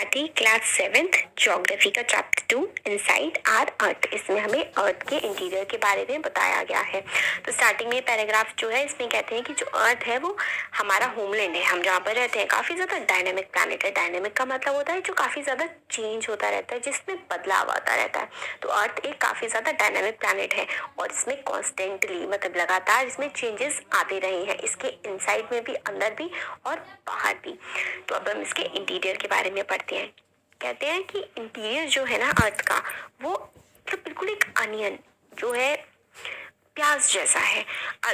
थी class 7th geography का chapter 2 inside are अर्थ। इसमें हमें अर्थ के इंटीरियर के बारे में बताया गया है। तो स्टार्टिंग में पैराग्राफ जो है इसमें कहते हैं कि जो अर्थ है वो हमारा होमलैंड है, हम जहाँ पर रहते हैं। काफी ज्यादा डायनेमिक प्लैनेट है। डायनेमिक का मतलब होता है जो काफी ज्यादा चेंज होता रहता है, जिसमें बदलाव आता रहता है। तो अर्थ एक काफी ज्यादा डायनेमिक प्लैनेट है और इसमें कॉन्स्टेंटली मतलब लगातार इसमें चेंजेस आते रहे हैं, इसके इनसाइड में भी, अंदर भी और बाहर भी। तो अब हम इसके इंटीरियर के बारे में पढ़ते हैं। कहते हैं कि इंटीरियर जो है ना अर्थ का, वो मतलब बिल्कुल एक अनियन जो है, प्याज जैसा है।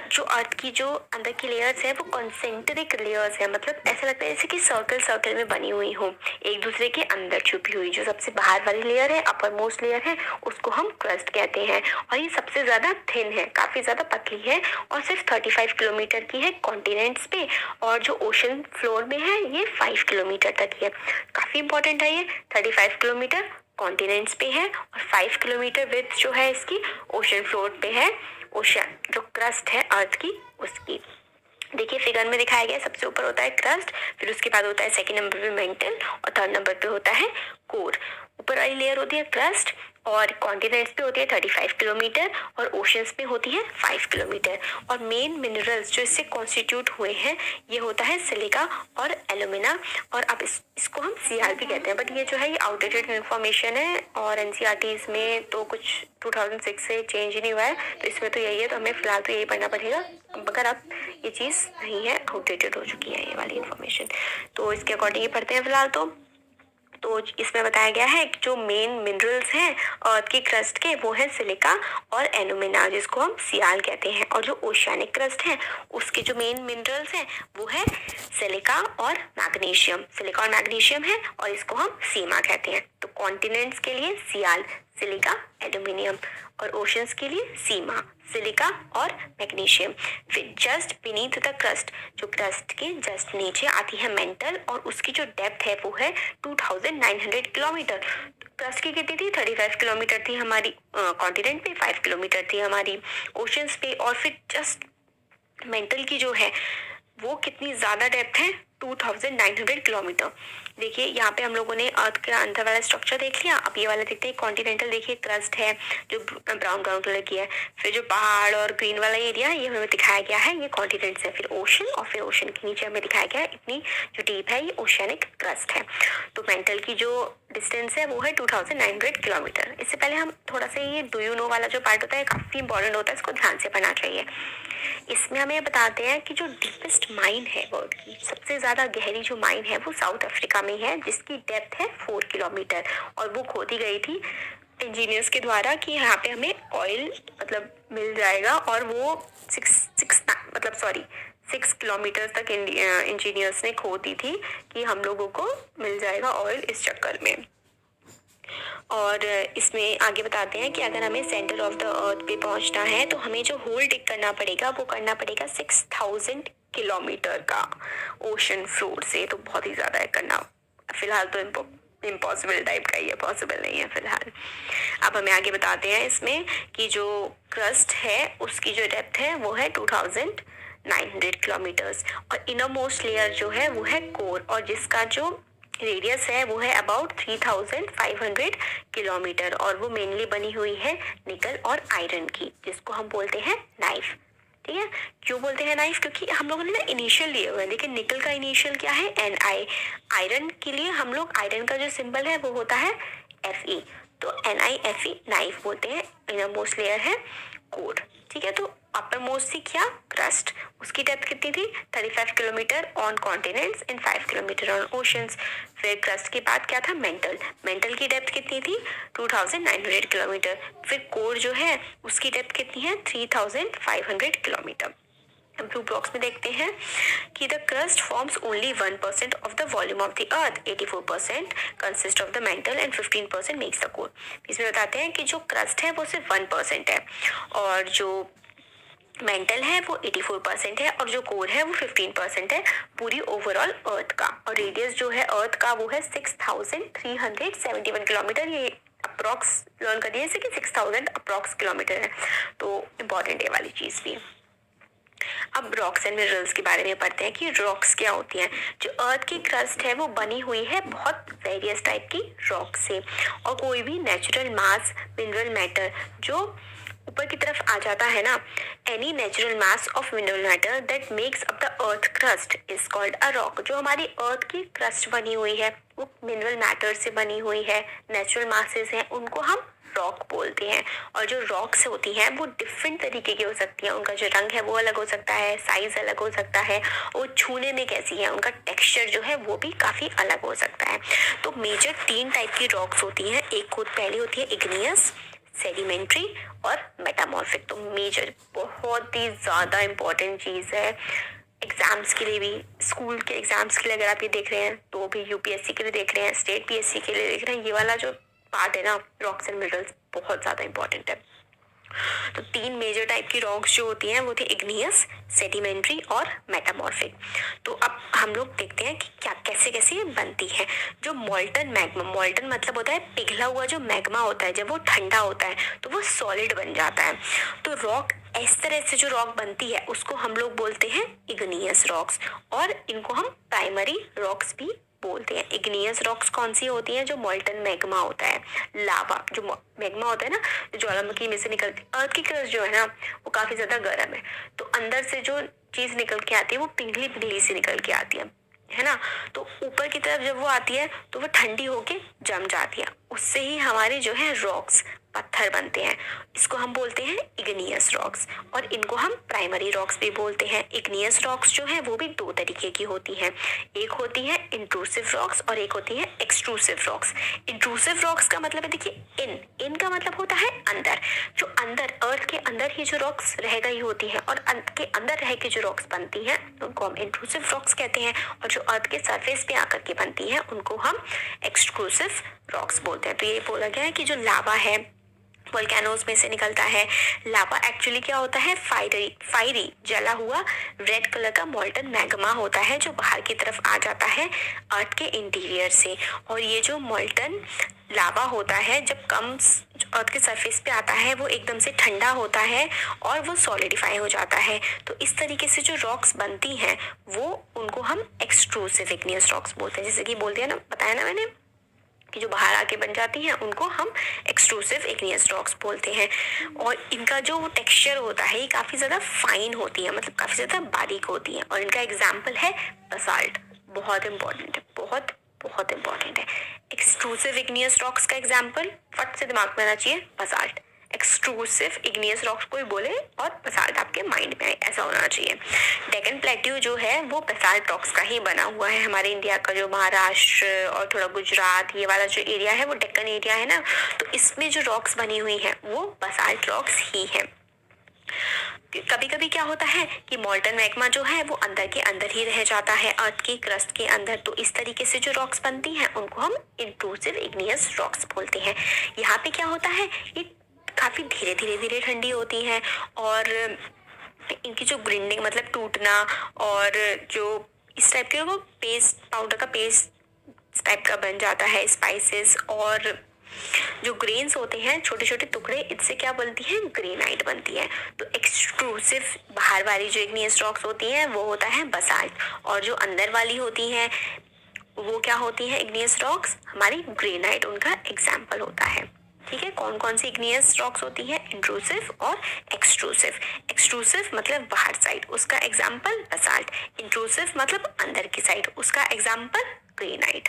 जो अर्थ की जो अंदर की लेयर्स है वो कॉन्सेंट्रिक लेयर्स है, मतलब ऐसा लगता है जैसे कि सर्कल सर्कल में बनी हुई हो, एक दूसरे के अंदर छुपी हुई। जो सबसे बाहर वाली लेयर है, अपर मोस्ट लेयर है, उसको हम क्रस्ट कहते हैं और ये सबसे ज्यादा थिन है, काफी ज्यादा पतली है और सिर्फ 35 किलोमीटर की है कॉन्टिनेंट्स पे, और जो ओशन फ्लोर में है ये 5 किलोमीटर तक है। काफी इंपॉर्टेंट है ये। 35 किलोमीटर कॉन्टिनेंट्स पे है और 5 किलोमीटर विड्थ जो है इसकी ओशन फ्लोर पे है। ओशन जो क्रस्ट है अर्थ की, उसकी देखिए फिगर में दिखाया गया। सबसे ऊपर होता है क्रस्ट, फिर उसके बाद होता है सेकंड नंबर पे मेंटल और थर्ड नंबर पे होता है कोर। ऊपर वाली लेयर होती है क्रस्ट और कॉन्टिनेंट्स पे होती है 35 किलोमीटर और ओशंस पे होती है 5 किलोमीटर। और मेन मिनरल्स जो इससे कॉन्स्टिट्यूट हुए हैं ये होता है सिलिका और एल्यूमिना, और अब इसको हम सीआर भी कहते हैं। बट ये जो है ये आउटडेटेड इन्फॉर्मेशन है और एनसीईआरटी में तो कुछ 2006 से चेंज ही नहीं हुआ है, तो इसमें तो यही है। तो हमें फिलहाल तो यही पढ़ना पड़ेगा, मगर अब ये चीज़ नहीं है, आउटडेटेड हो चुकी है ये वाली इन्फॉर्मेशन। तो इसके अकॉर्डिंग ही पढ़ते हैं फिलहाल। तो इसमें बताया गया है कि जो मेन मिनरल्स हैं अर्थ की क्रस्ट के वो है सिलिका और एल्यूमिना, जिसको हम सियाल कहते हैं। और जो ओशियानिक क्रस्ट है उसके जो मेन मिनरल्स हैं वो है सिलिका और मैग्नीशियम। सिलिका और मैग्नीशियम है और इसको हम सीमा कहते हैं। तो कॉन्टिनेंट्स के लिए सियाल, सिलिका, एल्यूमिनियम, और ओशंस के लिए सीमा, सिलिका और मैग्नीशियम। फिर जस्ट बीनीथ द क्रस्ट, जो क्रस्ट के जस्ट नीचे आती है मेंटल, और उसकी जो डेप्थ है वो है 2900 किलोमीटर। क्रस्ट की कितनी थी? 35 किलोमीटर थी हमारी कॉन्टिनेंट पे, 5 किलोमीटर थी हमारी ओशंस पे, और फिर जस्ट मेंटल की जो है वो कितनी ज्यादा डेप्थ है? 2900 किलोमीटर। देखिए यहाँ पे हम लोगों ने अर्थ का अंदर वाला स्ट्रक्चर देख लिया। अब ये वाला देखते हैं कॉन्टिनेंटल। देखिए क्रस्ट है जो ब्राउन ब्राउन कलर की है, फिर जो पहाड़ और ग्रीन वाला एरिया ये हमें दिखाया गया है, ये कॉन्टिनेंट्स है। फिर ओशन, और फिर ओशन के नीचे हमें दिखाया गया है इतनी जो डीप है ये ओशियानिक क्रस्ट है। तो मेंटल की जो डिस्टेंस है वो है 2900 किलोमीटर। इससे पहले हम थोड़ा सा ये डू यू नो वाला जो पार्ट होता है काफी इंपॉर्टेंट होता है, इसको ध्यान से पढ़ना चाहिए। इसमें हमें बताते हैं कि जो डीपेस्ट माइन है वर्ल्ड की, सबसे ज्यादा गहरी जो माइन है वो साउथ अफ्रीका में है, जिसकी डेप्थ है 4 किलोमीटर, और वो खोदी गई थी इंजीनियर्स के द्वारा कि यहाँ पे हमें ऑयल मतलब मिल जाएगा। और वो 6 किलोमीटर तक इंजीनियर्स ने खोदी थी कि हम लोगों को मिल जाएगा ऑयल इस चक्कर में। और इसमें आगे बताते हैं कि अगर हमें सेंटर ऑफ द अर्थ पे पहुंचना है तो हमें जो होल डिग करना पड़ेगा वो करना पड़ेगा 6000 किलोमीटर का ओशन फ्लोर से। तो बहुत ही ज्यादा है करना। फिलहाल तो इम्पॉसिबल टाइप का ही है, पॉसिबल नहीं है फिलहाल। अब हमें आगे बताते हैं इसमें कि जो क्रस्ट है उसकी जो डेप्थ है वो है 2900 किलोमीटर्स, और इनर मोस्ट लेयर जो है वो है कोर, और जिसका जो रेडियस है वो है अबाउट 3500 किलोमीटर, और वो मेनली बनी हुई है निकल और आयरन की, जिसको हम बोलते हैं नाइफ। ठीक है, क्यों बोलते हैं नाइफ? क्योंकि हम लोगों ने ना इनिशियल लिए हुए हैं। लेकिन निकल का इनिशियल क्या है? NI। आयरन के लिए हम लोग, आयरन का जो सिंबल है वो होता है Fe, तो NiFe नाइफ बोलते हैं। इनर मोस्ट लेयर है कोर। ठीक है, तो अपर मोस्ट थी क्या? क्रस्ट। उसकी डेप्थ कितनी थी? 35 kilometre on continents and 5 kilometre on oceans. फिर क्रस्ट के बाद क्या था? मेंटल। मेंटल की डेप्थ कितनी थी? 2900 किलोमीटर। फिर कोर जो है उसकी डेप्थ कितनी है? 3500 किलोमीटर। ब्लू बॉक्स में देखते हैं कि the crust forms only 1% of the volume of the earth, 84% consist of the mental and 15% makes the core. इसमें बताते हैं कि जो क्रस्ट है वो सिर्फ 1% है, और जो मेंटल है वो 84% है, और जो कोर है वो 15% है पूरी ओवरऑल अर्थ का। और रेडियस जो है अर्थ का वो है 6371 किलोमीटर। ये अप्रॉक्स लर्न करिए कि 6000 अप्रॉक्स किलोमीटर है, तो इम्पोर्टेंट है वाली चीज भी। अब रॉक्स एंड मिनरल्स के बारे में पढ़ते हैं कि रॉक्स क्या होती हैं। जो अर्थ की क्रस्ट है वो बनी हुई है बहुत वेरियस टाइप की रॉक से, और कोई भी नेचुरल मास मिनरल मैटर जो ऊपर की तरफ आ जाता है ना, any natural mass of mineral matter that makes up the earth crust is called a rock. जो हमारी अर्थ की क्रस्ट बनी हुई है वो मिनरल मैटर से बनी हुई है, नेचुरल मासेस हैं, उनको हम रॉक बोलते हैं। और जो रॉक्स होती हैं वो डिफरेंट तरीके की हो सकती हैं, उनका जो रंग है वो अलग हो सकता है, साइज अलग हो सकता है, वो छूने में कैसी है, उनका टेक्सचर जो है वो भी काफी अलग हो सकता है। तो मेजर 3 टाइप की रॉक्स होती हैं। एक खुद पहली होती है इग्नियस, सेडिमेंट्री और मेटामॉर्फिक। तो मेजर बहुत ही ज्यादा इंपॉर्टेंट चीज है एग्जाम्स के लिए भी, स्कूल के एग्जाम्स के लिए अगर आप ये देख रहे हैं तो भी, यूपीएससी के लिए देख रहे हैं, स्टेट पीएससी के लिए देख रहे हैं, ये वाला जो पार्ट है ना रॉक्स एंड मिनरल्स बहुत ज्यादा इंपॉर्टेंट है। तो 3 मेजर टाइप की रॉक्स जो होती हैं वो थे इग्नियस, सेडिमेंट्री और मेटामॉर्फिक। तो अब हम लोग देखते हैं कि क्या कैसे कैसे ये बनती है। जो मोल्टन मैग्मा, मोल्टन मतलब होता है पिघला हुआ जो मैग्मा होता है, जब वो ठंडा होता है तो वो सॉलिड बन जाता है। तो रॉक इस तरह से जो रॉक बनती है उसको हम लोग बोलते हैं इग्नियस रॉक्स, और इनको हम प्राइमरी रॉक्स भी बोलते हैं। इग्नियस रॉक्स कौन सी होती हैं? जो मोल्टन मैग्मा होता है, लावा जो मैग्मा होता है ना, जो ज्वालामुखी में से निकलती, अर्थ की क्रस्ट जो है ना वो काफी ज्यादा गर्म है, तो अंदर से जो चीज निकल के आती है वो पिघली पिघली सी निकल के आती है ना। तो ऊपर की तरफ जब वो आती है तो वो ठंडी होके जम जाती है, उससे ही हमारे जो है रॉक्स पत्थर बनते हैं। इसको हम बोलते हैं इग्नियस रॉक्स, और इनको हम प्राइमरी रॉक्स भी बोलते हैं। इग्नियस रॉक्स जो है वो भी 2 तरीके की होती हैं, एक होती है इंट्रूसिव रॉक्स और एक होती है एक्सट्रूसिव रॉक्स। इंट्रूसिव रॉक्स का मतलब है, देखिए इन का मतलब होता है अंदर, जो अंदर अर्थ के अंदर ही जो रॉक्स रह गई होती है और के अंदर रह के जो रॉक्स बनती हैं उनको हम इंट्रूसिव रॉक्स कहते हैं, और जो अर्थ के सरफेस पे आकर के बनती है उनको हम एक्सट्रूसिव रॉक्स बोलते हैं। तो ये बोला गया है कि जो लावा है वोल्केनोज में से निकलता है। लावा एक्चुअली क्या होता है? फायरी जला हुआ रेड कलर का मोल्टन मैग्मा होता है जो बाहर की तरफ आ जाता है अर्थ के इंटीरियर से। और ये जो मोल्टन लावा होता है जब कम अर्थ के सरफेस पे आता है वो एकदम से ठंडा होता है और वो सॉलिडिफाई हो जाता है। तो इस तरीके से जो रॉक्स बनती हैं वो उनको हम एक्सट्रूसिव इग्नियस रॉक्स बोलते हैं। जैसे कि बोल दिया ना, बताया ना मैंने कि जो बाहर आके बन जाती हैं उनको हम एक्सट्रूसिव इग्नियस रॉक्स बोलते हैं। और इनका जो टेक्सचर होता है ये काफ़ी ज़्यादा फाइन होती है, मतलब काफ़ी ज़्यादा बारीक होती है। और इनका एग्जाम्पल है बसाल्ट, बहुत इंपॉर्टेंट है, बहुत बहुत इंपॉर्टेंट है। एक्सट्रूसिव इग्नियस रॉक्स का एग्जाम्पल फट से दिमाग में आना चाहिए, बसाल्ट। एक्सट्रूसिव इग्नियस रॉक्स कोई बोले और बसाल्ट आपके माइंड में आए, ऐसा होना चाहिए। डेक्कन प्लेट्यू जो है वो बसाल्ट रॉक्स का ही बना हुआ है। हमारे इंडिया का जो महाराष्ट्र और थोड़ा गुजरात ये वाला जो एरिया है वो डेक्कन एरिया है ना, तो इसमें जो रॉक्स बनी हुई हैं वो बसाल्ट रॉक्स ही हैं। कभी कभी क्या होता है कि मोल्टन मैग्मा जो है वो अंदर के अंदर ही रह जाता है अर्थ की क्रस्ट के अंदर, तो इस तरीके से जो रॉक्स बनती हैं उनको हम इंट्रूसिव इग्नियस रॉक्स बोलते हैं। यहाँ पे क्या होता है, ये काफी धीरे धीरे धीरे ठंडी होती हैं और इनकी जो ग्राइंडिंग मतलब टूटना और जो इस टाइप के वो पेस्ट, पाउडर का पेस्ट टाइप का बन जाता है, स्पाइसेस और जो ग्रेन्स होते हैं छोटे छोटे टुकड़े, इससे क्या बनती है? ग्रेनाइट बनती है। तो एक्सट्रूसिव बाहर वाली जो इग्नियस रॉक्स होती हैं वो होता है बसाल्ट, और जो अंदर वाली होती हैं वो क्या होती है? इग्नियस रॉक्स हमारी ग्रेनाइट उनका एग्जाम्पल होता है। ठीक है, कौन कौन सी इग्नियस रॉक्स होती है? इंट्रूसिव और एक्सट्रूसिव। एक्सट्रूसिव मतलब बाहर साइड, उसका एग्जाम्पल बसाल्ट। इंट्रूसिव मतलब अंदर की साइड, उसका एग्जाम्पल ग्रेनाइट।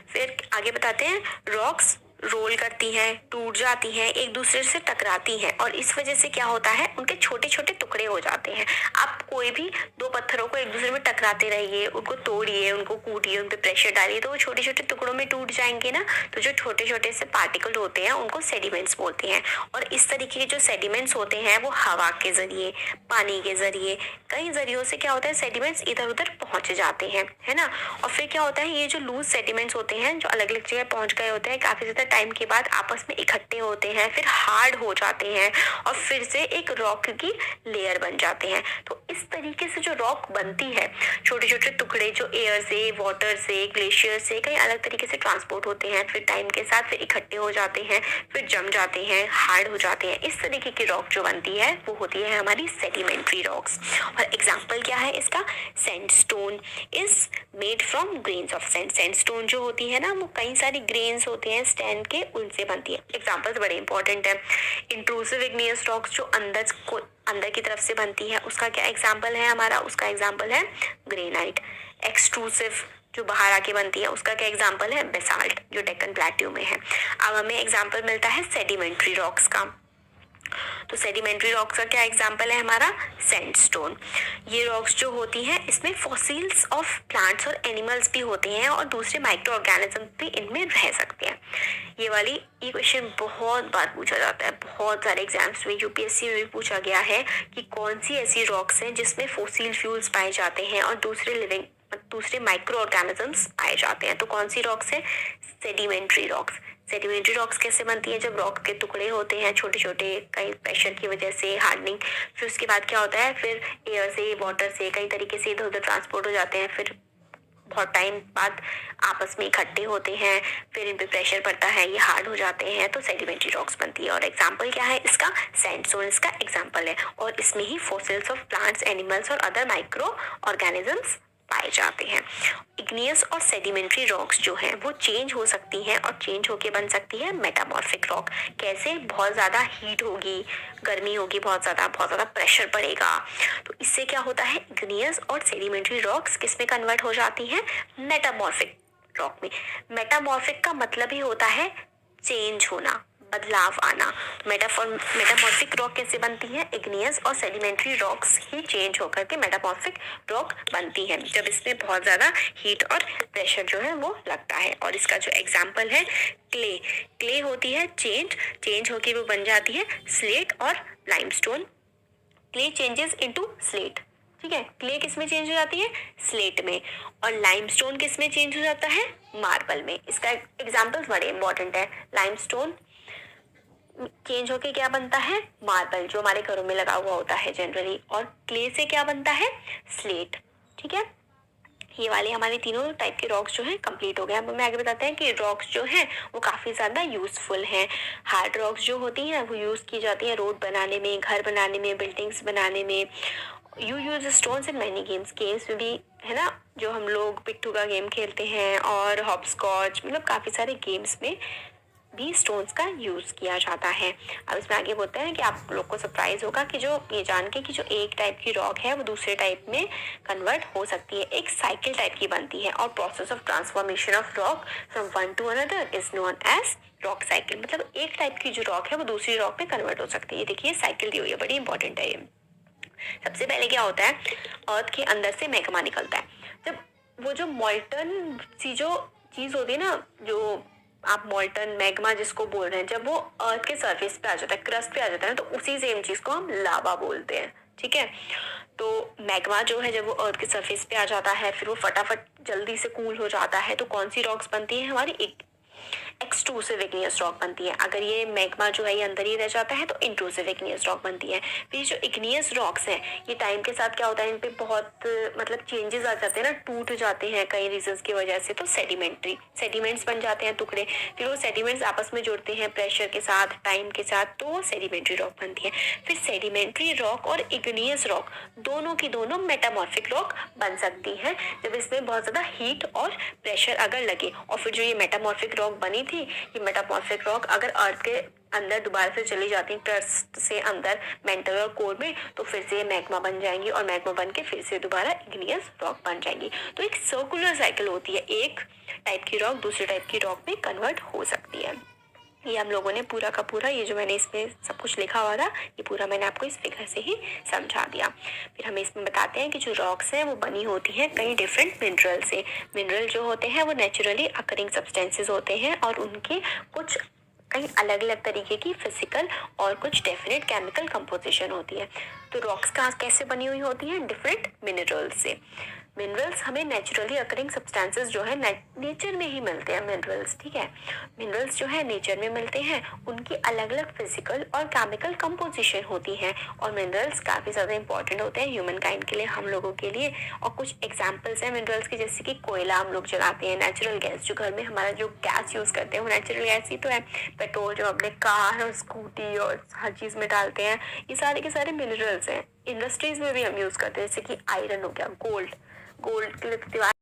फिर आगे बताते हैं, रॉक्स रोल करती हैं, टूट जाती हैं, एक दूसरे से टकराती हैं और इस वजह से क्या होता है? उनके छोटे छोटे टुकड़े हो जाते हैं। आप कोई भी 2 पत्थरों को एक दूसरे में टकराते रहिए, उनको तोड़िए, उनको कूटिए, उन पे प्रेशर डालिए तो वो छोटे छोटे टुकड़ों में टूट जाएंगे ना। तो जो छोटे छोटे से पार्टिकल होते हैं उनको सेडिमेंट्स बोलते हैं। और इस तरीके के जो सेडिमेंट्स होते हैं वो हवा के जरिए, पानी के जरिए, कई जरियों से क्या होता है? सेडिमेंट्स इधर उधर पहुंच जाते हैं, है ना। और फिर क्या होता है? ये जो लूज सेडिमेंट्स होते हैं जो अलग अलग जगह पहुंच गए होते हैं, काफी ज्यादा टाइम के बाद आपस में इकट्ठे होते हैं, फिर हार्ड हो जाते हैं और फिर से एक रॉक की लेयर बन जाते हैं। तो इस तरीके से जो रॉक बनती है, छोटे छोटे टुकड़े जो एयर से, वाटर से, ग्लेशियर से कई अलग तरीके से ट्रांसपोर्ट होते हैं, फिर टाइम के साथ फिर इकट्ठे हो जाते हैं, फिर जम जाते हैं, हार्ड हो जाते हैं। इस तरीके की रॉक जो बनती है वो होती है हमारी सेडिमेंट्री रॉक्स। और एग्जाम्पल क्या है इसका? Sandstone is made from grains of sand. Sandstone जो होती है ना, वो कई सारी ग्रेन्स होते हैं सैंड के, उनसे बनती है। एग्जाम्पल्स बड़े इंपॉर्टेंट है। इंट्रूसिव इग्नियस रॉक्स जो अंदर की तरफ से बनती है, उसका क्या एग्जाम्पल है हमारा? उसका एग्जाम्पल है ग्रेनाइट। एक्सट्रूसिव जो बाहर आके बनती है, उसका क्या एग्जाम्पल है? बेसाल्ट जो डेक्कन प्लेट्यू में है। अब हमें एग्जाम्पल मिलता है सेडिमेंट्री रॉक्स का। तो सेडिमेंट्री रॉक्स का क्या एग्जाम्पल है हमारा? सैंडस्टोन। ये रॉक्स जो होती हैं, इसमें फॉसिल्स ऑफ प्लांट्स और एनिमल्स भी होते हैं और दूसरे माइक्रो ऑर्गेनिज्म भी इनमें रह सकते हैं। ये क्वेश्चन बहुत बार पूछा जाता है, बहुत सारे एग्जाम्स में, यूपीएससी में भी पूछा गया है कि कौन सी ऐसी रॉक्स हैं जिसमें फॉसिल फ्यूल्स पाए जाते हैं और दूसरे माइक्रो ऑर्गेनिजम्स पाए जाते हैं। तो कौन सी रॉक्स है? Sedimentary rocks. सेडिमेंट्री रॉक्स कैसे बनती है? जब रॉक के टुकड़े होते हैं छोटे छोटे, कई प्रेशर की वजह से हार्डनिंग, फिर उसके बाद क्या होता है, फिर एयर से, वाटर से कई तरीके से इधर उधर ट्रांसपोर्ट हो जाते हैं, फिर बहुत टाइम बाद आपस में इकट्ठे होते हैं, फिर इन पे प्रेशर पड़ता है, ये हार्ड हो जाते हैं, तो सेडिमेंट्री रॉक्स बनती है। और एग्जाम्पल क्या है इसका? सैंडस्टोन इसका एग्जाम्पल है। और इसमें ही फॉसिल्स ऑफ प्लांट्स, एनिमल्स और अदर माइक्रो ऑर्गेनिजम्स पाए जाते हैं। इग्नियस और सेडिमेंट्री रॉक्स जो हैं वो चेंज हो सकती हैं और चेंज होके बन सकती है मेटामॉर्फिक रॉक। कैसे? बहुत ज़्यादा हीट होगी, गर्मी होगी, बहुत ज़्यादा प्रेशर पड़ेगा, तो इससे क्या होता है, इग्नियस और सेडिमेंट्री रॉक्स किस में कन्वर्ट हो जाती हैं? मेटामॉर्फिक रॉक में। मेटामॉर्फिक का मतलब ही होता है चेंज होना, बदलाव आना। मेटामॉर्फिक रॉक कैसे बनती है? इग्नियस और सेडिमेंट्री रॉक्स ही चेंज होकर के मेटामॉर्फिक रॉक बनती है, जब इसमें बहुत ज़्यादा हीट और प्रेशर जो है वो लगता है। और इसका जो एग्जाम्पल है क्ले होती है चेंज होकर वो बन जाती है स्लेट और limestone. Clay changes into slate, ठीक है। क्ले किस में चेंज हो जाती है? स्लेट में। और लाइमस्टोन किस में चेंज हो जाता है? मार्बल में। इसका एग्जाम्पल्स बड़े इंपॉर्टेंट है। लाइमस्टोन चेंज होके क्या बनता है? मार्बल, जो हमारे घरों में लगा हुआ होता है जनरली। और क्ले से क्या बनता है? स्लेट, ठीक है। ये वाले हमारे तीनों टाइप के रॉक्स जो हैं कंप्लीट हो गए। अब हमें आगे बताते हैं कि रॉक्स जो हैं वो काफ़ी ज़्यादा यूज़फुल हैं। हार्ड रॉक्स जो होती हैं वो यूज़ की जाती हैं रोड बनाने में, घर बनाने में, बिल्डिंग्स बनाने में। You use stones in many games में भी, है ना, जो हम लोग पिट्ठू का गेम खेलते हैं और हॉपस्कॉच, मतलब काफ़ी सारे गेम्स में भी स्टोन्स का यूज़ किया जाता है। अब इसमें आगे बोलते हैं कि आप लोग को सरप्राइज होगा कि जो ये जान के कि जो एक टाइप की रॉक है वो दूसरे टाइप में कन्वर्ट हो सकती है, एक साइकिल टाइप की बनती है। और process of transformation of rock from one to another is known as rock cycle. मतलब एक टाइप की जो रॉक है वो दूसरी रॉक में कन्वर्ट हो सकती है। देखिए साइकिल दी हुई है, बड़ी इंपॉर्टेंट है ये। सबसे पहले क्या होता है, अर्थ के अंदर से मैग्मा निकलता है। जब वो जो मॉल्टन सी जो चीज़ होती है ना, जो आप मॉल्टन मैग्मा जिसको बोल रहे हैं, जब वो अर्थ के सरफेस पे आ जाता है, क्रस्ट पे आ जाता है ना, तो उसी सेम चीज़ को हम लावा बोलते हैं, ठीक है। तो मैग्मा जो है जब वो अर्थ के सरफेस पे आ जाता है, फिर वो फटाफट जल्दी से कूल हो जाता है, तो कौन सी रॉक्स बनती है हमारी? एक एक्सट्रूसिव इग्नियस रॉक बनती है। अगर ये मैग्मा जो है ये अंदर ही रह जाता है तो इंट्रूसिव इग्नियस रॉक बनती है। फिर जो इग्नियस रॉक्स हैं ये टाइम के साथ क्या होता है, इन पे बहुत मतलब चेंजेस आ जाते हैं ना, टूट जाते हैं कई रीजंस की वजह से, तो सेडिमेंट्स बन जाते हैं टुकड़े। फिर वो सेडिमेंट्स आपस में जुड़ते हैं प्रेशर के साथ, टाइम के साथ, तो वो सेडिमेंट्री रॉक बनती है। फिर सेडिमेंट्री रॉक और इग्नियस रॉक दोनों की दोनों मेटामॉर्फिक रॉक बन सकती है जब इसमें बहुत ज़्यादा हीट और प्रेशर अगर लगे। और फिर जो ये मेटामॉर्फिक रॉक बनी थी, ये मेटामॉर्फिक रॉक अगर अर्थ के अंदर दोबारा से चली जाती है, क्रस्ट से अंदर मेंटल और कोर में, तो फिर से ये मैग्मा बन जाएंगी और मैग्मा बन के फिर से दोबारा इग्नियस रॉक बन जाएंगी। तो एक सर्कुलर साइकिल होती है, एक टाइप की रॉक दूसरे टाइप की रॉक में कन्वर्ट हो सकती है। ये हम लोगों ने पूरा का पूरा, ये जो मैंने इसमें सब कुछ लिखा हुआ था, ये पूरा मैंने आपको इस फिगर से ही समझा दिया। फिर हम इसमें बताते हैं कि जो रॉक्स हैं वो बनी होती हैं कई डिफरेंट मिनरल से। मिनरल जो होते हैं वो नेचुरली अकरिंग सब्सटेंसेस होते हैं और उनके कुछ कई अलग अलग तरीके की फिजिकल और कुछ डेफिनेट केमिकल कंपोजिशन होती है। तो रॉक्स कहाँ कैसे बनी हुई होती हैं? डिफरेंट मिनरल्स से। मिनरल्स हमें नेचुरली अकरिंग सब्सटेंसेस जो है नेचर में ही मिलते हैं मिनरल्स, ठीक है। मिनरल्स जो है नेचर में मिलते हैं, उनकी अलग अलग फिजिकल और केमिकल कंपोजिशन होती है, और मिनरल्स काफ़ी ज़्यादा इंपॉर्टेंट होते हैं ह्यूमन काइंड के लिए, हम लोगों के लिए। और कुछ एग्जाम्पल्स हैं मिनरल्स के, जैसे कि कोयला हम लोग जलाते हैं, नेचुरल गैस, जो घर में हमारा जो गैस यूज़ करते हैं वो नेचुरल गैस ही तो है। पेट्रोल जो अपने कार और स्कूटी और हर चीज़ में डालते हैं, ये सारे के सारे मिनरल्स हैं। इंडस्ट्रीज में भी हम यूज़ करते हैं, जैसे कि आयरन हो गया, गोल्ड, गोल्ड के लिए तो